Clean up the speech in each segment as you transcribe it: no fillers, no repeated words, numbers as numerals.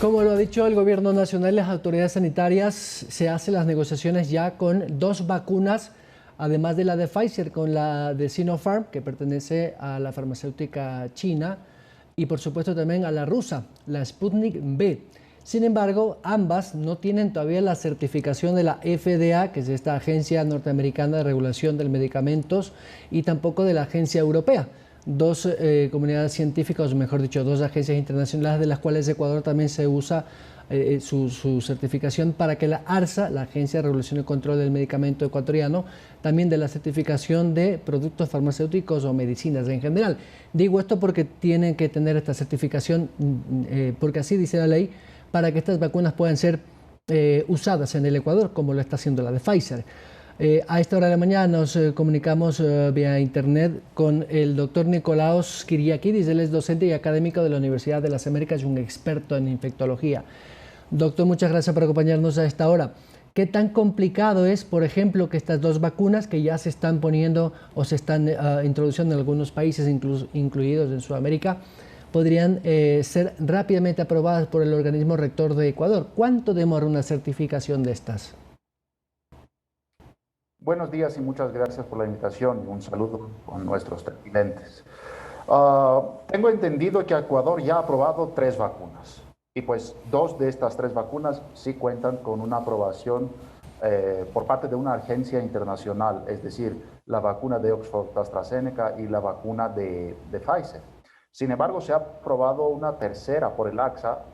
Como lo ha dicho el gobierno nacional, las autoridades sanitarias se hacen las negociaciones ya con dos vacunas, además de la de Pfizer, con la de Sinopharm, que pertenece a la farmacéutica china, y por supuesto también a la rusa, la Sputnik V. Sin embargo, ambas no tienen todavía la certificación de la FDA, que es esta agencia norteamericana de regulación de medicamentos, y tampoco de la agencia europea. Dos comunidades científicas, o mejor dicho, dos agencias internacionales, de las cuales Ecuador también se usa su certificación para que la ARSA, la Agencia de Regulación y Control del Medicamento Ecuatoriano, también de la certificación de productos farmacéuticos o medicinas en general. Digo esto porque tienen que tener esta certificación, porque así dice la ley, para que estas vacunas puedan ser usadas en el Ecuador, como lo está haciendo la de Pfizer. A esta hora de la mañana nos comunicamos vía internet con el doctor Nicolaos Kyriakidis. Él es docente y académico de la Universidad de las Américas y un experto en infectología. Doctor, muchas gracias por acompañarnos a esta hora. ¿Qué tan complicado es, por ejemplo, que estas dos vacunas que ya se están poniendo o se están introduciendo en algunos países, incluidos en Sudamérica, podrían ser rápidamente aprobadas por el organismo rector de Ecuador? ¿Cuánto demora una certificación de estas? Buenos días y muchas gracias por la invitación y un saludo con nuestros televidentes. Tengo entendido que Ecuador ya ha aprobado 3 vacunas y pues 2 de estas 3 vacunas sí cuentan con una aprobación por parte de una agencia internacional, es decir, la vacuna de Oxford AstraZeneca y la vacuna de Pfizer. Sin embargo, se ha aprobado una tercera por el AXA,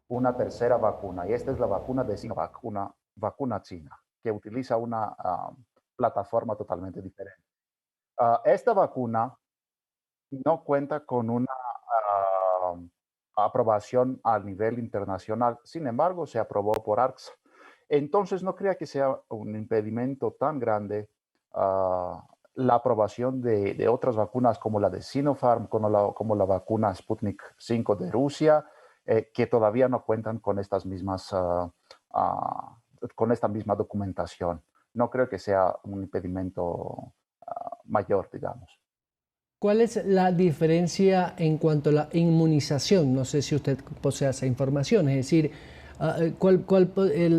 una tercera vacuna, y esta es la vacuna de Sinovac, una vacuna china, que utiliza una plataforma totalmente diferente. Esta vacuna no cuenta con una aprobación a nivel internacional, sin embargo, se aprobó por ARCSA. Entonces, no crea que sea un impedimento tan grande la aprobación de otras vacunas como la de Sinopharm, como la vacuna Sputnik V de Rusia, que todavía no cuentan con estas mismas con esta misma documentación. No creo que sea un impedimento mayor, digamos. ¿Cuál es la diferencia en cuanto a la inmunización? No sé si usted posee esa información, es decir,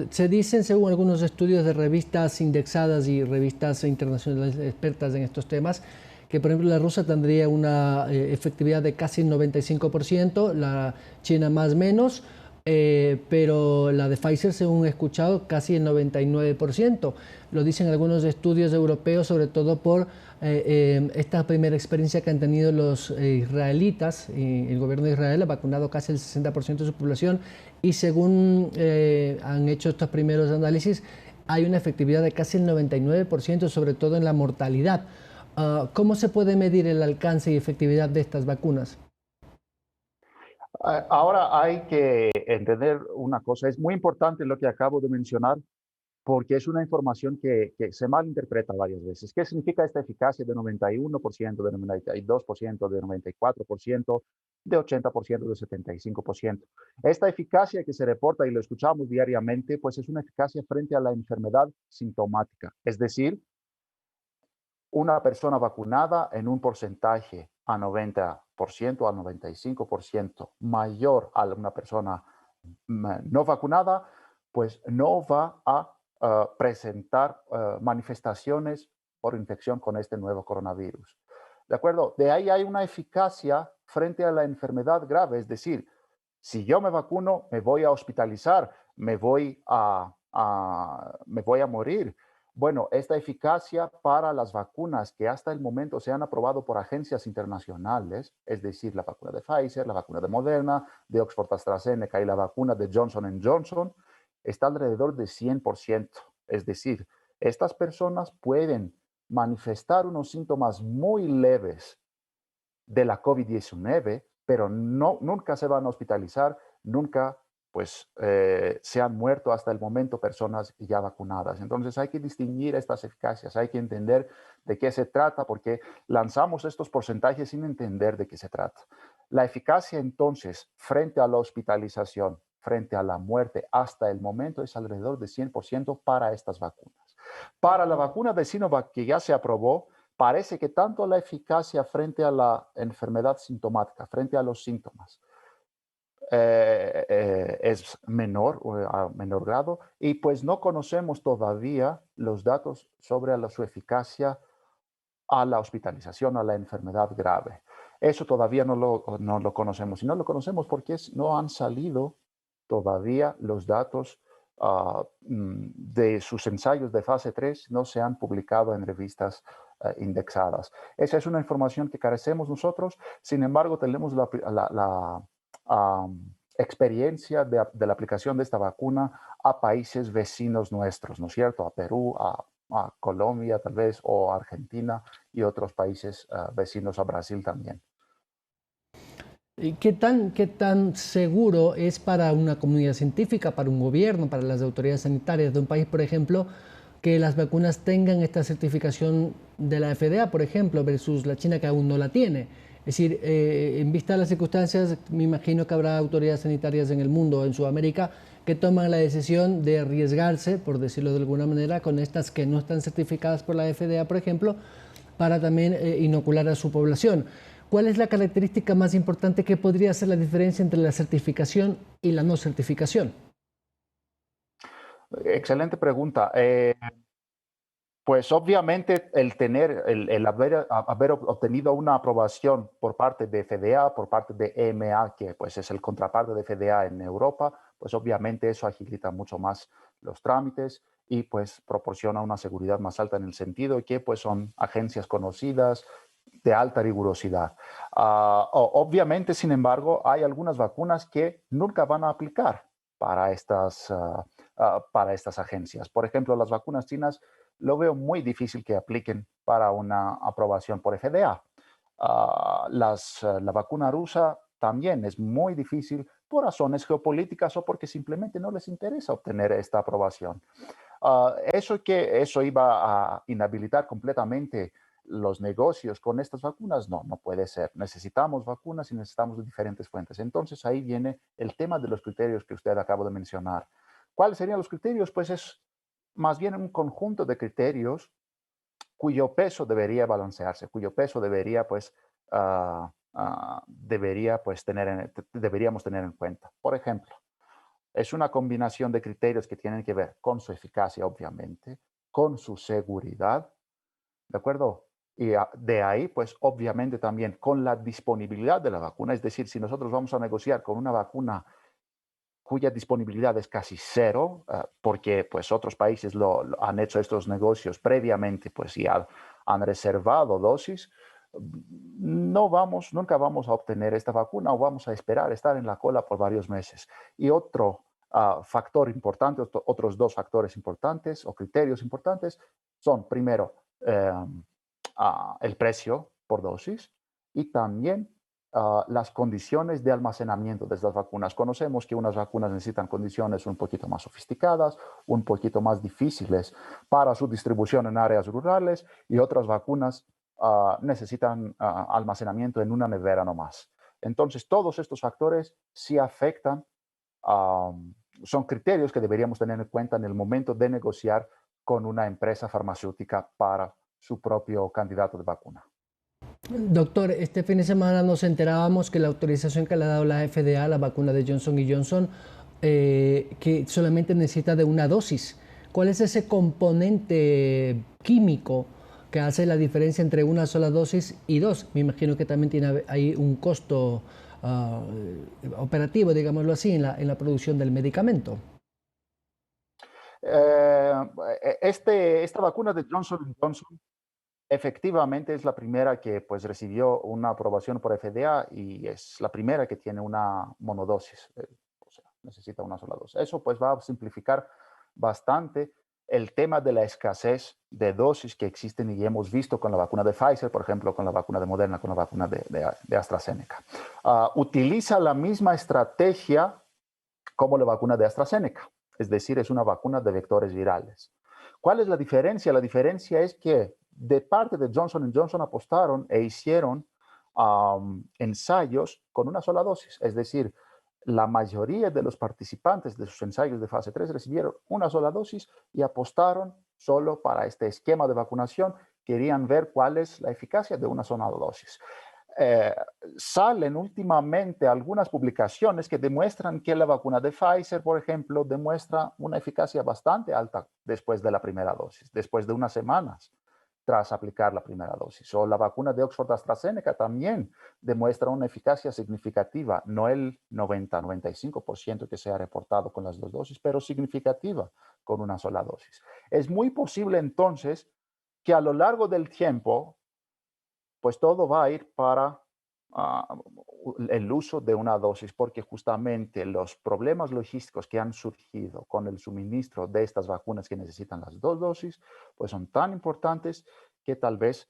se dicen, según algunos estudios de revistas indexadas y revistas internacionales expertas en estos temas, que por ejemplo la rusa tendría una efectividad de casi el 95%, la china más o menos, pero la de Pfizer, según he escuchado, casi el 99%. Lo dicen algunos estudios europeos, sobre todo por esta primera experiencia que han tenido los israelitas. El gobierno de Israel ha vacunado casi el 60% de su población y según han hecho estos primeros análisis, hay una efectividad de casi el 99%, sobre todo en la mortalidad. ¿Cómo se puede medir el alcance y efectividad de estas vacunas? Ahora hay que entender una cosa, es muy importante lo que acabo de mencionar, porque es una información que se malinterpreta varias veces. ¿Qué significa esta eficacia de 91%, de 92%, de 94%, de 80%, de 75%? Esta eficacia que se reporta y lo escuchamos diariamente, pues es una eficacia frente a la enfermedad sintomática. Es decir, una persona vacunada en un porcentaje a 90%, a 95% mayor a una persona no vacunada, pues no va a presentar manifestaciones por infección con este nuevo coronavirus. ¿De acuerdo? De ahí hay una eficacia frente a la enfermedad grave, es decir, si yo me vacuno, me voy a hospitalizar, me voy a morir. Bueno, esta eficacia para las vacunas que hasta el momento se han aprobado por agencias internacionales, es decir, la vacuna de Pfizer, la vacuna de Moderna, de Oxford AstraZeneca y la vacuna de Johnson Johnson, está alrededor de 100%. Es decir, estas personas pueden manifestar unos síntomas muy leves de la COVID-19, pero nunca se van a hospitalizar, nunca se han muerto hasta el momento personas ya vacunadas. Entonces hay que distinguir estas eficacias, hay que entender de qué se trata, porque lanzamos estos porcentajes sin entender de qué se trata. La eficacia entonces frente a la hospitalización, frente a la muerte hasta el momento es alrededor de 100% para estas vacunas. Para la vacuna de Sinovac que ya se aprobó, parece que tanto la eficacia frente a la enfermedad sintomática, frente a los síntomas, es menor o a menor grado y pues no conocemos todavía los datos sobre su eficacia a la hospitalización, a la enfermedad grave. Eso todavía no lo conocemos. Y no lo conocemos porque no han salido todavía los datos de sus ensayos de fase 3, no se han publicado en revistas indexadas. Esa es una información que carecemos nosotros, sin embargo, tenemos experiencia de la aplicación de esta vacuna a países vecinos nuestros, ¿no es cierto? A Perú, a Colombia tal vez, o Argentina y otros países vecinos a Brasil también. ¿Y qué tan seguro es para una comunidad científica, para un gobierno, para las autoridades sanitarias de un país, por ejemplo, que las vacunas tengan esta certificación de la FDA, por ejemplo, versus la China que aún no la tiene? Es decir, en vista de las circunstancias, me imagino que habrá autoridades sanitarias en el mundo, en Sudamérica, que toman la decisión de arriesgarse, por decirlo de alguna manera, con estas que no están certificadas por la FDA, por ejemplo, para también inocular a su población. ¿Cuál es la característica más importante que podría hacer la diferencia entre la certificación y la no certificación? Excelente pregunta. Pues obviamente el haber obtenido una aprobación por parte de FDA, por parte de EMA, que pues es el contraparte de FDA en Europa, pues obviamente eso agiliza mucho más los trámites y pues proporciona una seguridad más alta en el sentido de que pues son agencias conocidas de alta rigurosidad. Obviamente, sin embargo, hay algunas vacunas que nunca van a aplicar para para estas agencias. Por ejemplo, las vacunas chinas lo veo muy difícil que apliquen para una aprobación por FDA. La vacuna rusa también es muy difícil por razones geopolíticas o porque simplemente no les interesa obtener esta aprobación. Eso iba a inhabilitar completamente los negocios con estas vacunas. No, no puede ser. Necesitamos vacunas y necesitamos de diferentes fuentes. Entonces ahí viene el tema de los criterios que usted acaba de mencionar. ¿Cuáles serían los criterios? Pues es más bien un conjunto de criterios cuyo peso debería balancearse, cuyo peso debería, pues, deberíamos tener en cuenta. Por ejemplo, es una combinación de criterios que tienen que ver con su eficacia, obviamente, con su seguridad, ¿de acuerdo? Y de ahí, pues, obviamente también con la disponibilidad de la vacuna. Es decir, si nosotros vamos a negociar con una vacuna cuya disponibilidad es casi cero, porque pues otros países han hecho estos negocios previamente, pues ya han reservado dosis, nunca vamos a obtener esta vacuna o vamos a esperar estar en la cola por varios meses. Y otro factor importante, otros dos factores importantes o criterios importantes son, primero, el precio por dosis y también las condiciones de almacenamiento de estas vacunas. Conocemos que unas vacunas necesitan condiciones un poquito más sofisticadas, un poquito más difíciles para su distribución en áreas rurales y otras vacunas necesitan almacenamiento en una nevera nomás. Entonces, todos estos factores sí afectan, son criterios que deberíamos tener en cuenta en el momento de negociar con una empresa farmacéutica para su propio candidato de vacuna. Doctor, este fin de semana nos enterábamos que la autorización que le ha dado la FDA a la vacuna de Johnson Johnson, que solamente necesita de una dosis. ¿Cuál es ese componente químico que hace la diferencia entre una sola dosis y dos? Me imagino que también tiene ahí un costo operativo, digámoslo así, en la producción del medicamento. Eh, esta vacuna de Johnson Johnson efectivamente es la primera que pues recibió una aprobación por FDA y es la primera que tiene una monodosis, o sea, necesita una sola dosis. Eso pues va a simplificar bastante el tema de la escasez de dosis que existen y hemos visto con la vacuna de Pfizer, por ejemplo, con la vacuna de Moderna, con la vacuna de AstraZeneca. Utiliza la misma estrategia como la vacuna de AstraZeneca, es decir, es una vacuna de vectores virales. ¿Cuál es la diferencia? La diferencia es que de parte de Johnson Johnson apostaron e hicieron ensayos con una sola dosis, es decir, la mayoría de los participantes de sus ensayos de fase 3 recibieron una sola dosis y apostaron solo para este esquema de vacunación. Querían ver cuál es la eficacia de una sola dosis. eh, salen últimamente algunas publicaciones que demuestran que la vacuna de Pfizer, por ejemplo, demuestra una eficacia bastante alta después de la primera dosis, después de unas semanas tras aplicar la primera dosis. O la vacuna de Oxford AstraZeneca también demuestra una eficacia significativa, no el 90-95% que se ha reportado con las dos dosis, pero significativa con una sola dosis. Es muy posible entonces que a lo largo del tiempo, pues todo va a ir para el uso de una dosis, porque justamente los problemas logísticos que han surgido con el suministro de estas vacunas que necesitan las dos dosis, pues son tan importantes que tal vez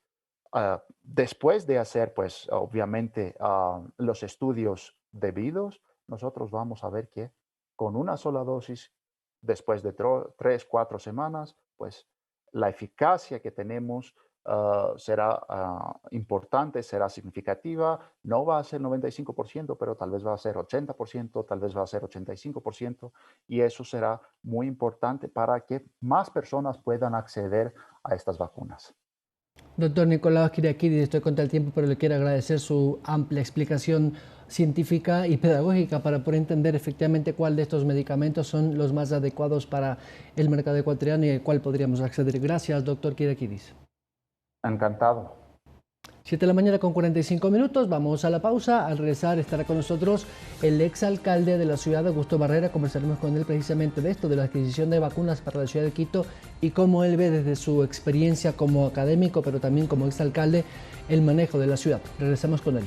después de hacer, pues obviamente, los estudios debidos, nosotros vamos a ver que con una sola dosis, después de 3, 4 semanas, pues la eficacia que tenemos será importante, será significativa, no va a ser 95%, pero tal vez va a ser 80%, tal vez va a ser 85%, y eso será muy importante para que más personas puedan acceder a estas vacunas. Doctor Nicolás Kyriakides, estoy contra el tiempo, pero le quiero agradecer su amplia explicación científica y pedagógica para poder entender efectivamente cuál de estos medicamentos son los más adecuados para el mercado ecuatoriano y al cual podríamos acceder. Gracias, doctor Kyriakides. Encantado. 7 de la mañana con 45 minutos, vamos a la pausa. Al regresar estará con nosotros el exalcalde de la ciudad, Augusto Barrera. Conversaremos con él precisamente de esto, de la adquisición de vacunas para la ciudad de Quito y cómo él ve desde su experiencia como académico, pero también como exalcalde, el manejo de la ciudad. Regresamos con él.